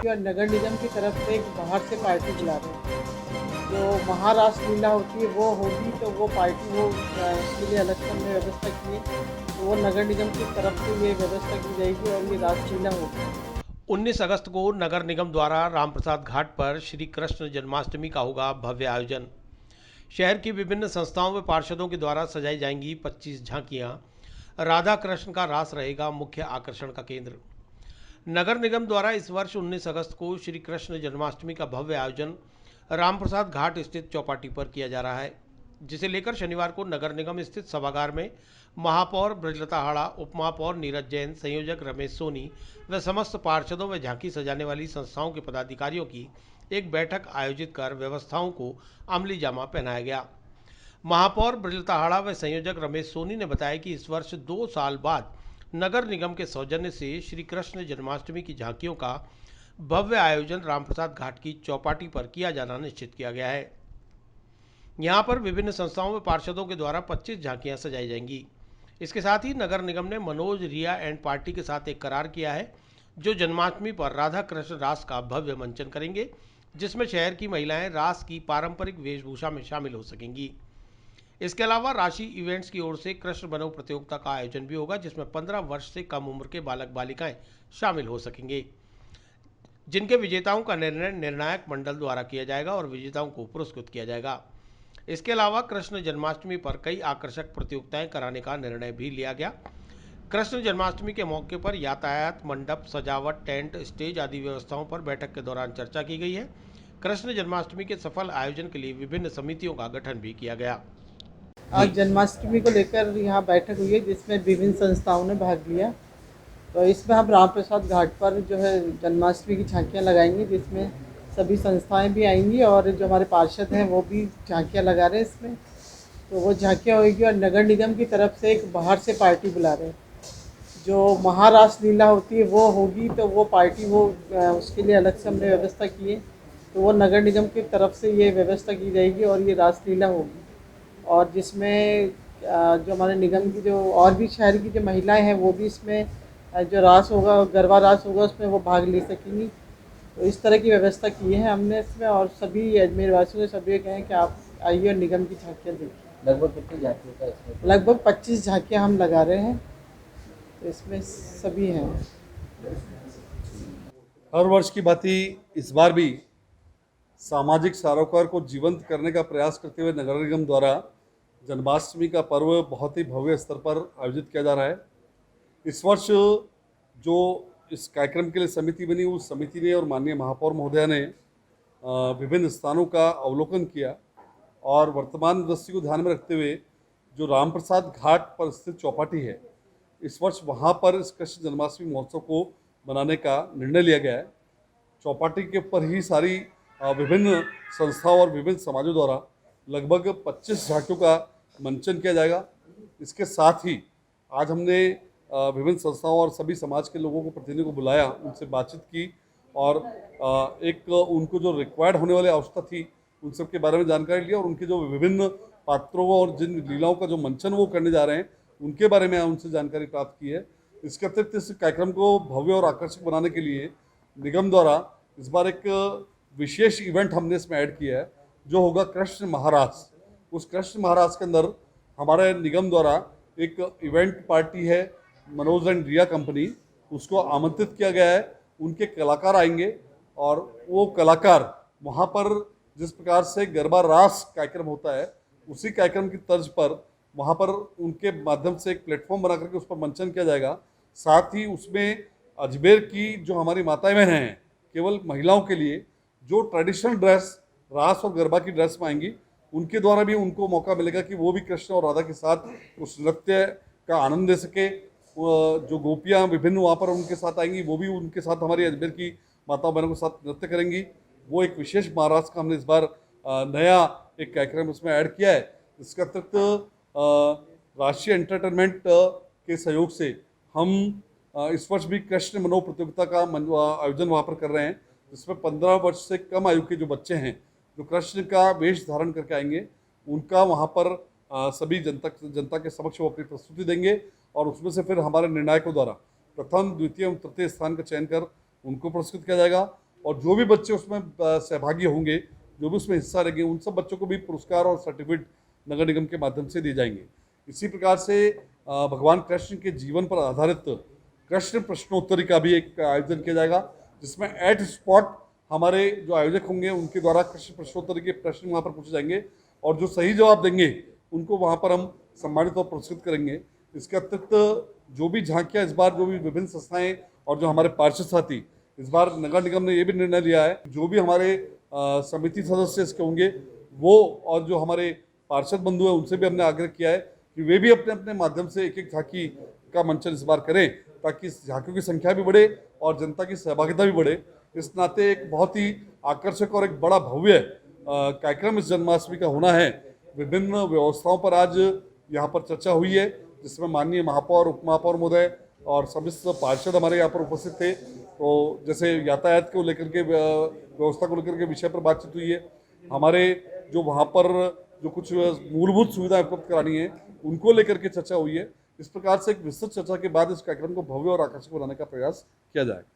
और नगर निगम की तरफ से एक बाहर से पार्टी बुला रहे हैं। जो महारास लीला होती है वो होगी, तो वो पार्टी उसके लिए अलग से हमने व्यवस्था की है। तो वो नगर निगम की तरफ से ये व्यवस्था की जाएगी और ये रासलीला होगी। 19 अगस्त को नगर निगम द्वारा रामप्रसाद घाट पर श्री कृष्ण जन्माष्टमी का होगा भव्य आयोजन। शहर की विभिन्न संस्थाओं व पार्षदों के द्वारा सजाई जाएंगी 25 झांकियां। राधा कृष्ण का रास रहेगा मुख्य आकर्षण का केंद्र। नगर निगम द्वारा इस वर्ष 19 अगस्त को श्री कृष्ण जन्माष्टमी का भव्य आयोजन रामप्रसाद घाट स्थित चौपाटी पर किया जा रहा है, जिसे लेकर शनिवार को नगर निगम स्थित सभागार में महापौर ब्रजलता हाड़ा, उपमहापौर नीरज जैन, संयोजक रमेश सोनी व समस्त पार्षदों व झांकी सजाने वाली संस्थाओं के पदाधिकारियों की एक बैठक आयोजित कर व्यवस्थाओं को अमली जामा पहनाया गया। महापौर ब्रजलता हाड़ा व संयोजक रमेश सोनी ने बताया कि इस वर्ष 2 साल बाद नगर निगम के सौजन्य से श्री कृष्ण जन्माष्टमी की झांकियों का भव्य आयोजन रामप्रसाद घाट की चौपाटी पर किया जाना निश्चित किया गया है। यहां पर विभिन्न संस्थाओं व पार्षदों के द्वारा 25 झांकियां सजाई जाएंगी। इसके साथ ही नगर निगम ने मनोज रिया एंड पार्टी के साथ एक करार किया है, जो जन्माष्टमी पर राधा कृष्ण रास का भव्य मंचन करेंगे, जिसमें शहर की महिलाएं रास की पारंपरिक वेशभूषा में शामिल हो सकेंगी। इसके अलावा राशि इवेंट्स की ओर से कृष्ण बनव प्रतियोगिता का आयोजन भी होगा, जिसमें 15 वर्ष से कम उम्र के बालक बालिकाएं शामिल हो सकेंगे, जिनके विजेताओं का निर्णय निर्णायक मंडल द्वारा किया जाएगा और विजेताओं को पुरस्कृत किया जाएगा। इसके अलावा कृष्ण जन्माष्टमी पर कई आकर्षक प्रतियोगिताएं कराने का निर्णय भी लिया गया। कृष्ण जन्माष्टमी के मौके पर यातायात, मंडप, सजावट, टेंट, स्टेज आदि व्यवस्थाओं पर बैठक के दौरान चर्चा की गई है। कृष्ण जन्माष्टमी के सफल आयोजन के लिए विभिन्न समितियों का गठन भी किया गया। आज जन्माष्टमी को लेकर यहाँ बैठक हुई है, जिसमें विभिन्न संस्थाओं ने भाग लिया। तो इसमें हम रामप्रसाद घाट पर जो है जन्माष्टमी की झांकियाँ लगाएंगे, जिसमें सभी संस्थाएं भी आएंगी और जो हमारे पार्षद हैं वो भी झांकियाँ लगा रहे हैं इसमें। तो वो झांकियाँ होगी और नगर निगम की तरफ से एक बाहर से पार्टी बुला रहे हैं। जो महारास लीला होती है वो होगी, तो वो पार्टी उसके लिए अलग से हमने व्यवस्था की है। तो वो नगर निगम की तरफ से ये व्यवस्था की जाएगी और ये रासलीला होगी, और जिसमें जो हमारे निगम की जो और भी शहर की जो महिलाएं हैं वो भी इसमें जो रास होगा, गरबा रास होगा, उसमें वो भाग ले सकेंगी। तो इस तरह की व्यवस्था की है हमने इसमें, और सभी अजमेर वासियों से सभी कहें कि आप आइए और निगम की झांकियाँ देखिए। लगभग कितनी झांकियों का इसमें? लगभग 25 झांकियाँ हम लगा रहे हैं, तो इसमें सभी हैं। हर वर्ष की भांति इस बार भी सामाजिक सरोकार को जीवंत करने का प्रयास करते हुए नगर निगम द्वारा जन्माष्टमी का पर्व बहुत ही भव्य स्तर पर आयोजित किया जा रहा है। इस वर्ष जो इस कार्यक्रम के लिए समिति बनी, उस समिति ने और माननीय महापौर महोदया ने विभिन्न स्थानों का अवलोकन किया और वर्तमान दृष्टि को ध्यान में रखते हुए जो रामप्रसाद घाट पर स्थित चौपाटी है, इस वर्ष वहाँ पर इस कृष्ण जन्माष्टमी महोत्सव को मनाने का निर्णय लिया गया है। चौपाटी के ऊपर ही सारी विभिन्न संस्थाओं और विभिन्न समाजों द्वारा लगभग 25 झांकियों का मंचन किया जाएगा। इसके साथ ही आज हमने विभिन्न संस्थाओं और सभी समाज के लोगों को, प्रतिनिधियों को बुलाया, उनसे बातचीत की और एक उनको जो रिक्वायर्ड होने वाली आवश्यकता थी उन सब के बारे में जानकारी लिया और उनके जो विभिन्न पात्रों और जिन लीलाओं का जो मंचन वो करने जा रहे हैं उनके बारे में उनसे जानकारी प्राप्त की है। इसके अतिरिक्त इस कार्यक्रम को भव्य और आकर्षक बनाने के लिए निगम द्वारा इस बार एक विशेष इवेंट हमने इसमें ऐड किया है, जो होगा कृष्ण महारास। उस कृष्ण महारास के अंदर हमारे निगम द्वारा एक इवेंट पार्टी है, मनोज एंड रिया कंपनी, उसको आमंत्रित किया गया है। उनके कलाकार आएंगे और वो कलाकार वहाँ पर जिस प्रकार से गरबा रास कार्यक्रम होता है, उसी कार्यक्रम की तर्ज पर वहाँ पर उनके माध्यम से एक प्लेटफॉर्म बना करके उस पर मंचन किया जाएगा। साथ ही उसमें अजमेर की जो हमारी माताएं बहनें हैं, केवल महिलाओं के लिए जो ट्रेडिशनल ड्रेस रास और गरबा की ड्रेस में आएंगी, उनके द्वारा भी उनको मौका मिलेगा कि वो भी कृष्ण और राधा के साथ उस नृत्य का आनंद ले सके। जो गोपियाँ विभिन्न वहाँ पर उनके साथ आएंगी, वो भी उनके साथ हमारी अजमेर की माताओं बहनों के साथ नृत्य करेंगी। वो एक विशेष महाराष्ट्र का हमने इस बार नया एक कार्यक्रम उसमें ऐड किया है। इसके अतिरिक्त राष्ट्रीय एंटरटेनमेंट के सहयोग से हम इस वर्ष भी कृष्ण मनोज प्रतियोगिता का आयोजन वहाँ पर कर रहे हैं, जिसमें 15 वर्ष से कम आयु के जो बच्चे हैं जो कृष्ण का वेश धारण करके आएंगे, उनका वहाँ पर सभी जनता के समक्ष वो अपनी प्रस्तुति देंगे और उसमें से फिर हमारे निर्णायकों द्वारा प्रथम, द्वितीय एवं तृतीय स्थान का चयन कर उनको पुरस्कृत किया जाएगा। और जो भी बच्चे उसमें सहभागी होंगे, जो भी उसमें हिस्सा लेंगे, उन सब बच्चों को भी पुरस्कार और सर्टिफिकेट नगर निगम के माध्यम से दिए जाएंगे। इसी प्रकार से भगवान कृष्ण के जीवन पर आधारित कृष्ण प्रश्नोत्तरी का भी एक आयोजन किया जाएगा, जिसमें एट स्पॉट हमारे जो आयोजक होंगे उनके द्वारा कृष्ण प्रश्नोत्तरी के प्रश्न वहाँ पर पूछे जाएंगे और जो सही जवाब देंगे उनको वहाँ पर हम सम्मानित और पुरस्कृत करेंगे। इसके अतिरिक्त जो भी झांकियाँ इस बार, जो भी विभिन्न संस्थाएं और जो हमारे पार्षद साथी, इस बार नगर निगम ने ये भी निर्णय लिया है, जो भी हमारे समिति सदस्य इसके होंगे वो, और जो हमारे पार्षद बंधु हैं उनसे भी हमने आग्रह किया है कि वे भी अपने अपने माध्यम से एक एक झांकी का मंचन इस बार करें, ताकि इस झांकियों की संख्या भी बढ़े और जनता की सहभागिता भी बढ़े। इस नाते एक बहुत ही आकर्षक और एक बड़ा भव्य कार्यक्रम इस जन्माष्टमी का होना है। विभिन्न व्यवस्थाओं पर आज यहाँ पर चर्चा हुई है, जिसमें माननीय महापौर, उप महापौर महोदय और सभी पार्षद हमारे यहाँ पर उपस्थित थे। तो जैसे यातायात को लेकर के, व्यवस्था को लेकर के विषय पर बातचीत हुई है। हमारे जो वहाँ पर जो कुछ मूलभूत सुविधाएं उपलब्ध करानी है उनको लेकर के चर्चा हुई है। इस प्रकार से एक विस्तृत चर्चा के बाद इस कार्यक्रम को भव्य और आकर्षक बनाने का प्रयास किया जाएगा।